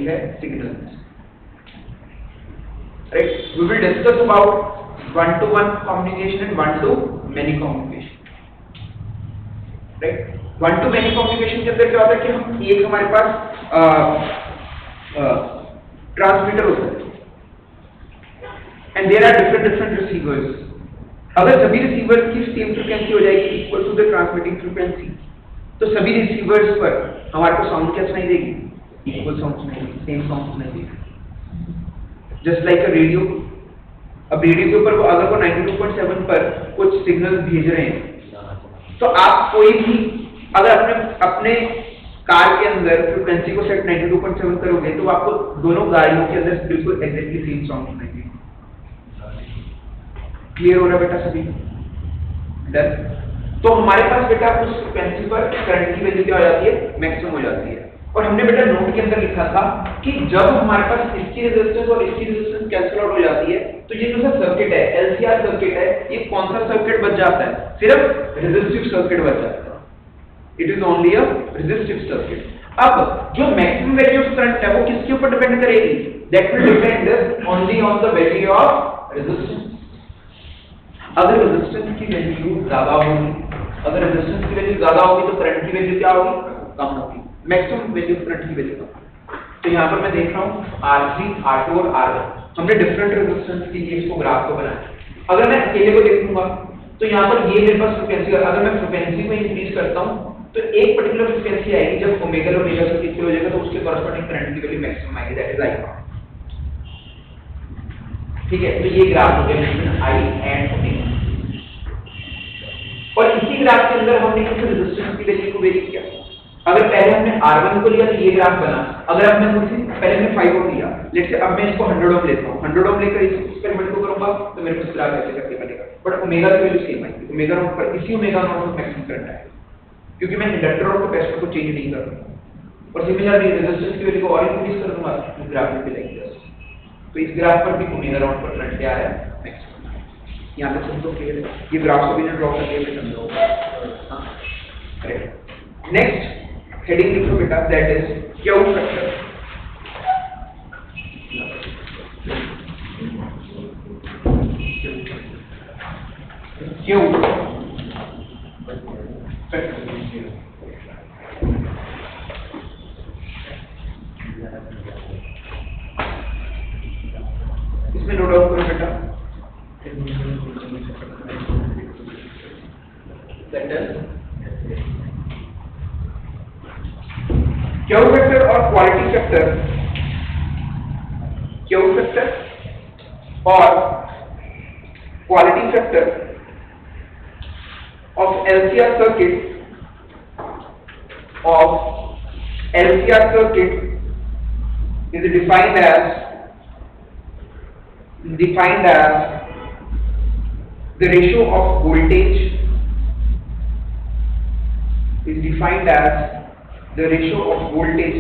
है signals, right. We will discuss about one to one communication and one to many communication, right. One to many communication के अंदर क्या होता है कि हम एक हमारे पास ट्रांसमीटर होता है and there are different receivers. अगर सभी रिसीवर्स की सेम फ्रीक्वेंसी हो जाएगी equal to the transmitting frequency, तो सभी रिसीवर्स पर हमारे को साउंड क्या सुनाई देगी? इक्वल साउंड सुनाई देगी, सेम साउंड सुनाई देगी। जस्ट लाइक अ रेडियो, अब रेडियो के ऊपर अगर वो 92.7 पर कुछ सिग्नल भेज रहे हैं, तो आप कोई भी अगर अपने कार के अंदर फ्रीक्वेंसी को सेट 92.7 करोगे तो आपको दोनों गाड़ियों के अंदर बिल्कुल एग्जैक्टली सेम साउंड सुनाई देगी। क्लियर हो रहा बेटा सभी? डन। तो हमारे पास बेटा उस फ्रीक्वेंसी पर करंट की वैल्यू क्या हो जाती है? मैक्सिमम हो जाती है। और हमने बेटा नोट के अंदर लिखा था कि जब हमारे पास इसकी रेजिस्टेंस और इसकी रेजिस्टेंस कैंसिल आउट हो जाती है, तो ये जो सा सर्किट है, एलसीआर सर्किट है, ये कौन सा सर्किट बच जाता है? सिर्फ रेजिस्टिव सर्किट बच जाता है। It is only a resistive circuit. अब जो मैक्सिमम वैल्यू ऑफ करंट है वो किसके ऊपर डिपेंड करेगी? That will depend only on the value of resistance. अगर रेजिस्टेंस की वैल्यू ज्यादा होगी, अगर रेजिस्टेंस की वैल्यू ज्यादा होगी तो करंट की वैल्यू क्या होगी? कम होगी। मैक्सिमम वैल्यू करंट की वैल्यू कम। तो यहाँ पर मैं देख रहा हूँ R3, R2 और R1 हमने डिफरेंट रेजिस्टेंस के लिए इसको ग्राफ को बनाया। अगर मैं अकेले को देखूंगा तो यहाँ पर ये मेरे पास फ्रीक्वेंसी, अगर मैं फ्रीक्वेंसी को इंक्रीज करता हूँ तो एक पर्टिकुलर फ्रीक्वेंसी आएगी जब ओमेगा और ओमेगा से इक्वल हो जाएगा, तो उसके कॉरस्पॉन्डिंग करंट की वैल्यू मैक्सिमम आएगी, दैट इज I। ठीक है, तो ये ग्राफ हो गया बिटवीन I एंड ओमेगा। और इसी ग्राफ के अंदर हमने किस रेजिस्टेंस की वैल्यू को वेरी किया। अगर पहले हमने R1 को लिया तो ये ग्राफ बना। अगर अब मैं पहले हमने 5 ओम लिया, लेट्स से अब मैं इसको 100 ओम लेता हूँ, 100 ओम लेकर इस एक्सपेरिमेंट को करूंगा तो मेरे पास ग्राफ ऐसे करके बनेगा। बट ओमेगा की वैल्यू सेम आएगी, ओमेगा नॉट पर इसी ओमेगा नॉट पर मैक्सिमम करंट आएगा, क्योंकि मैं इंडक्टर और कैपेसिटर को चेंज नहीं कर रहा। और सिमिलरली रेजिस्टेंस की वैल्यू को और इंक्रीज कर दूंगा तो ग्राफ में मिलेगी। तो इस ग्राफ पर भी ओमेगा नॉट पर करंट क्या है? मैक्सिमम। यहां तक सब तो क्लियर है। ये ग्राफ को भी ना ड्रॉ करके मैं समझाऊंगा। हां, करेक्ट। नेक्स्ट हेडिंग लिखो बेटा, that is Q factor. Q factor इसमें नोट डाउन करो बेटा। क्यू फैक्टर और क्वालिटी फैक्टर, क्यू फैक्टर और quality factor of LCR circuit is defined as the ratio of voltage is defined as the ratio of voltage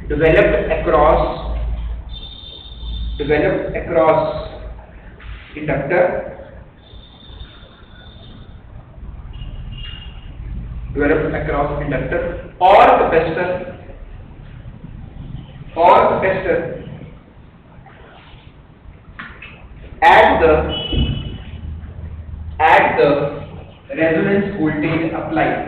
developed across inductor or capacitor at the resonance voltage applied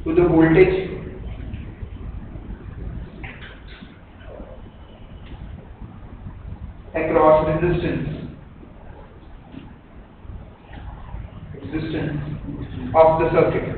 to the voltage across resistance of the circuit.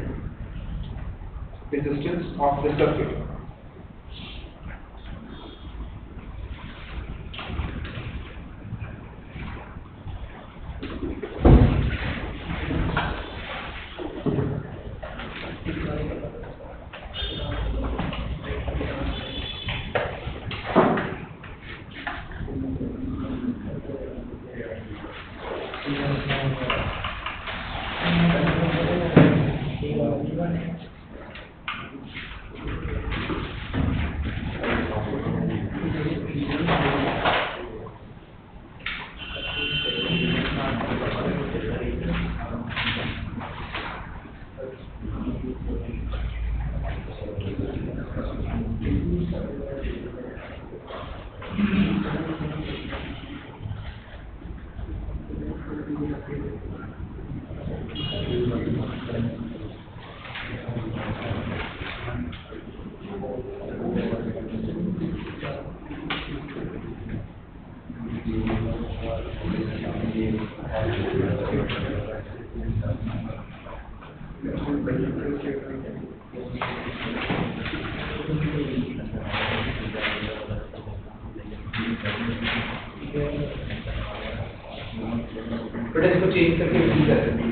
बेटा इसको change करके B कर देंगे।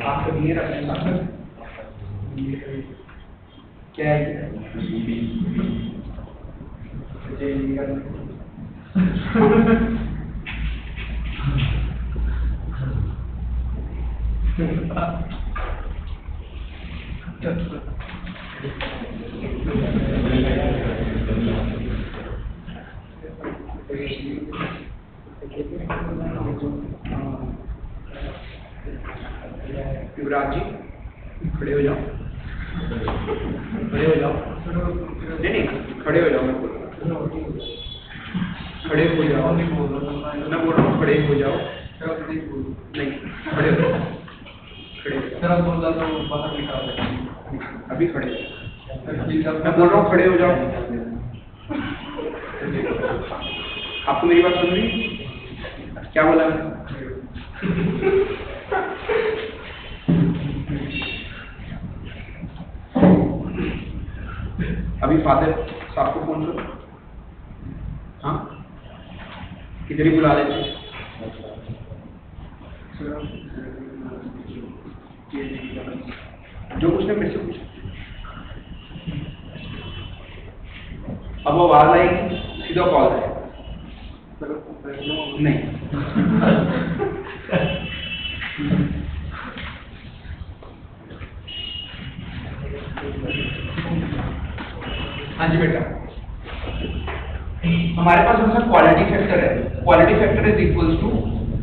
आपको B रखना है क्या है युवराज जी खड़े हो जाओ, खड़े हो जाओ, नहीं खड़े हो जाओ, खड़े हो जाओ, मैं बोल रहा हूँ खड़े हो जाओ, नहीं खड़े हो जाओ, खड़े अभी खड़े, मैं बोल रहा हूँ खड़े हो जाओ। आपको मेरी बात सुन रही? क्या बोला मैं? अभी फादर साहब को फोन करो, हाँ किधर ही बुला लेते। जो कुछ ना मेरे से पूछ, अब वो आवाज आएगी सीधा कॉल है नहीं। हाँ जी बेटा, हमारे पास उसमें क्वालिटी फैक्टर है। Quality factor is equals to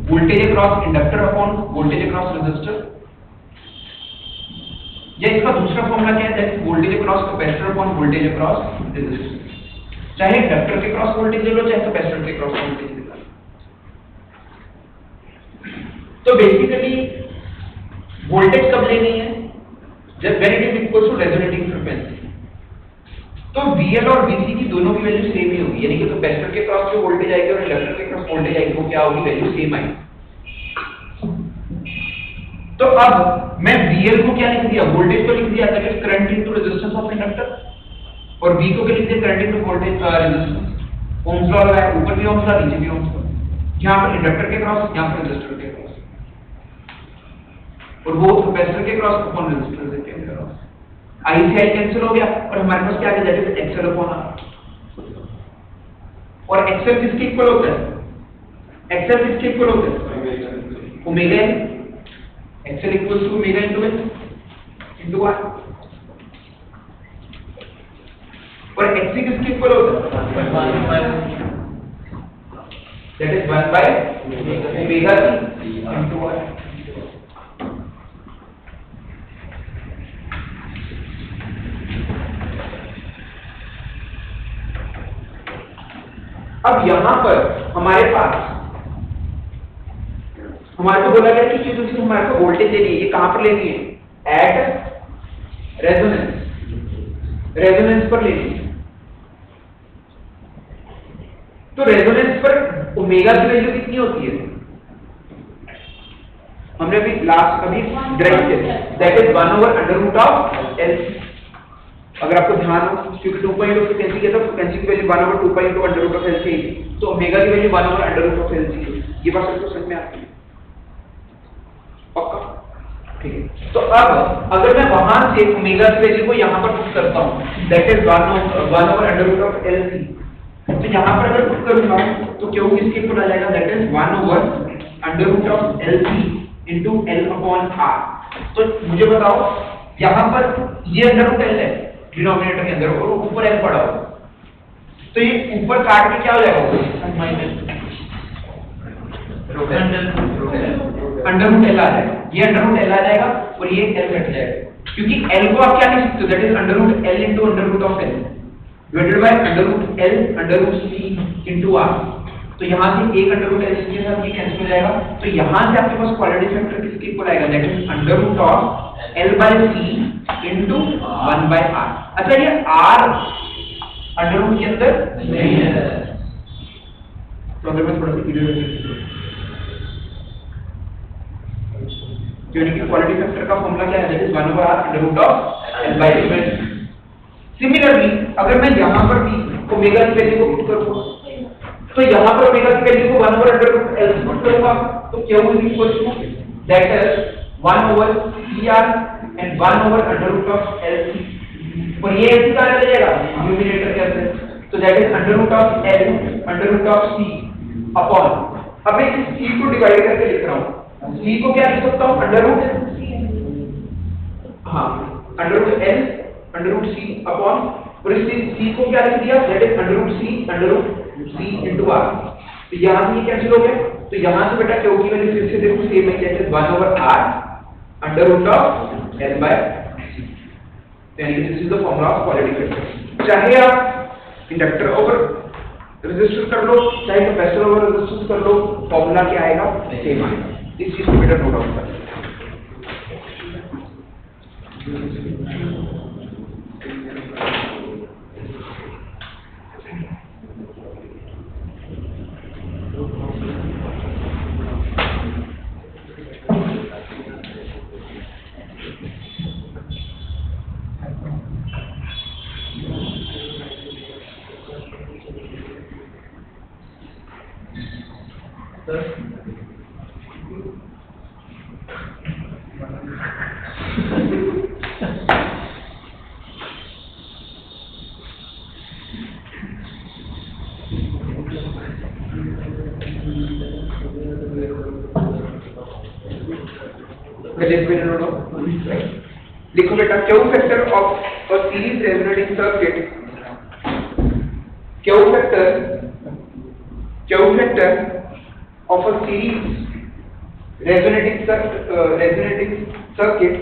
voltage across inductor upon voltage across resistor, या इसका दूसरा फॉर्मूला क्या है, that is voltage across capacitor upon voltage across resistor. चाहे इंडक्टर के क्रॉस वोल्टेज ले लो, चाहे कैपेसिटर के क्रॉस वोल्टेज ले लो। तो बेसिकली वोल्टेज कब लेनी है, जब when it is equal to resonating frequency. तो VL और VC की दोनों की वैल्यू सेम ही होगी, यानी कि कैपेसिटर के क्रॉस जो वोल्टेज आएगी और इंडक्टर के क्रॉस वोल्टेज आएगी वो क्या होगी, वैल्यू सेम आएगी। तो अब मैं VL को क्या लिख दिया, वोल्टेज को लिख दिया, that is current into resistance of inductor, और V को क्या लिख दिया, current into voltage resistance. Ohm's law लगाया, ऊपर भी ओम्स लॉ नीचे भी ओम्स लॉ, यहां पर इंडक्टर के क्रॉस, यहां पर रेजिस्टर के क्रॉस, और वो कैपेसिटर के क्रॉस अपॉन रेजिस्टर के क्रॉस। आई से आई कैंसिल हो गया और हमारे पास क्या आ गया, that is XL upon R. और एक्सएल किसके इक्वल होता है, एक्सएल किसके इक्वल होता है, omega N. XL equals to omega into N into R. और एक्सी किसके इक्वल होता है, that is 1 by omega C into R. अब यहां पर हमारे पास हमारे को बोला गया कि जो हमारे को वोल्टेज लेनी है, ये कहां पर लेनी है, एट रेजोनेंस, रेजोनेंस पर लेनी है। तो रेजोनेंस पर ओमेगा की वैल्यू कितनी होती है, हमने अभी लास्ट कभी डायरेक्ट किया, दैट इज 1/√L। अगर आपको ध्यान हो, क्योंकि 2 पाई ऑफ फ्रीक्वेंसी के तो फ्रीक्वेंसी की वैल्यू 1/2 पाई × √L से, तो ओमेगा की वैल्यू 1/√L से। ये बात सबको समझ में आती है, पक्का? ठीक है। तो अब अगर मैं वहां से ओमेगा की वैल्यू को यहां पर पुट करता हूं, दैट इज 1/√L C, तो यहां पर अगर पुट करूंगा तो क्यों किसके इक्वल आ जाएगा, that is 1/√L C into L upon R. तो मुझे बताओ यहाँ पर ये अंडर रूट एल है डिनोमिनेटर के अंदर और ऊपर एल पड़ा हो, तो ये ऊपर काट के क्या हो जाएगा अंडर रूट एल आ जाएगा, ये अंडर रूट एल आ जाएगा और ये एल कट जाएगा, क्योंकि एल को आप क्या लिख सकते हो, that is under root L into under root of L divided by under root L under root C into R. तो यहाँ से एक अंडर रूट एल के साथ ये कैंसिल हो जाएगा, तो यहाँ से आपके पास क्वाड्रेटिक फैक्टर किसके इक्वल आएगा, that is under root of L by C into 1 by R. अच्छा ये आर अंडर रूट के अंदर नहीं है, तो अगर मैं थोड़ा सा क्लियर क्योंकि क्वाड्रेटिक फैक्टर का फॉर्मूला क्या है, that is 1 over R under root of L by C. Similarly अगर मैं यहाँ पर भी ओमेगा की वैल्यू को पुट करूंगा, तो यहाँ पर ओमेगा की वैल्यू को 1 ओवर अंडर रूट एल से पुट करूंगा, तो क्या is equal to that is 1 over CR and 1 over under root of L C, और ये ऐसे कहां चला जाएगा न्यूमरेटर के अंदर, तो that is under root of L under root of C upon, अब मैं इस सी को डिवाइड करके लिख रहा हूं, सी को क्या लिख सकता हूं under root under root L under root C upon, और इस सी को क्या लिख दिया, that is under root C into R. तो यहां से ये कैंसिल हो गया, तो यहां से बेटा क्यू की वैल्यू फिर से देखो सेम है, that is 1 over R under root of L by C. यानी this is the formula of quadratic factor. चाहे आप इंडक्टर ओवर रेजिस्टर कर लो, चाहे कैपेसिटर ओवर रेजिस्टेंस कर लो, फॉर्मूला क्या आएगा, सेम आएगा। इस चीज को बेटा नोट डाउन कर। लिखो बेटा Q factor of a series resonating circuit, Q factor of a series resonating circuit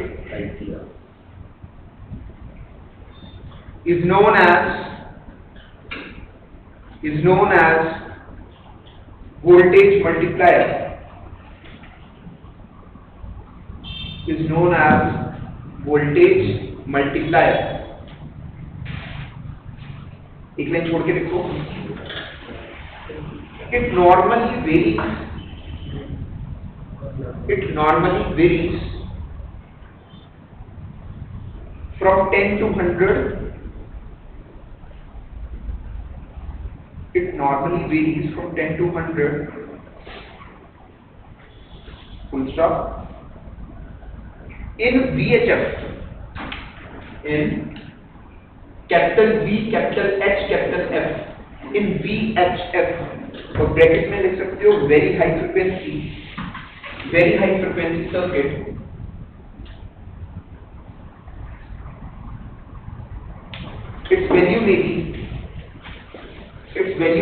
is known as voltage multiplier, is known as voltage multiplier। एक लाइन छोड़ के देखो, it normally varies from 10 to 100, it normally varies from 10 to 100 full stop in VHF, in capital V capital H capital F, in VHF, और bracket में लिख सकते हो very high frequency circuit, its value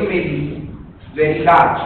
may be very large,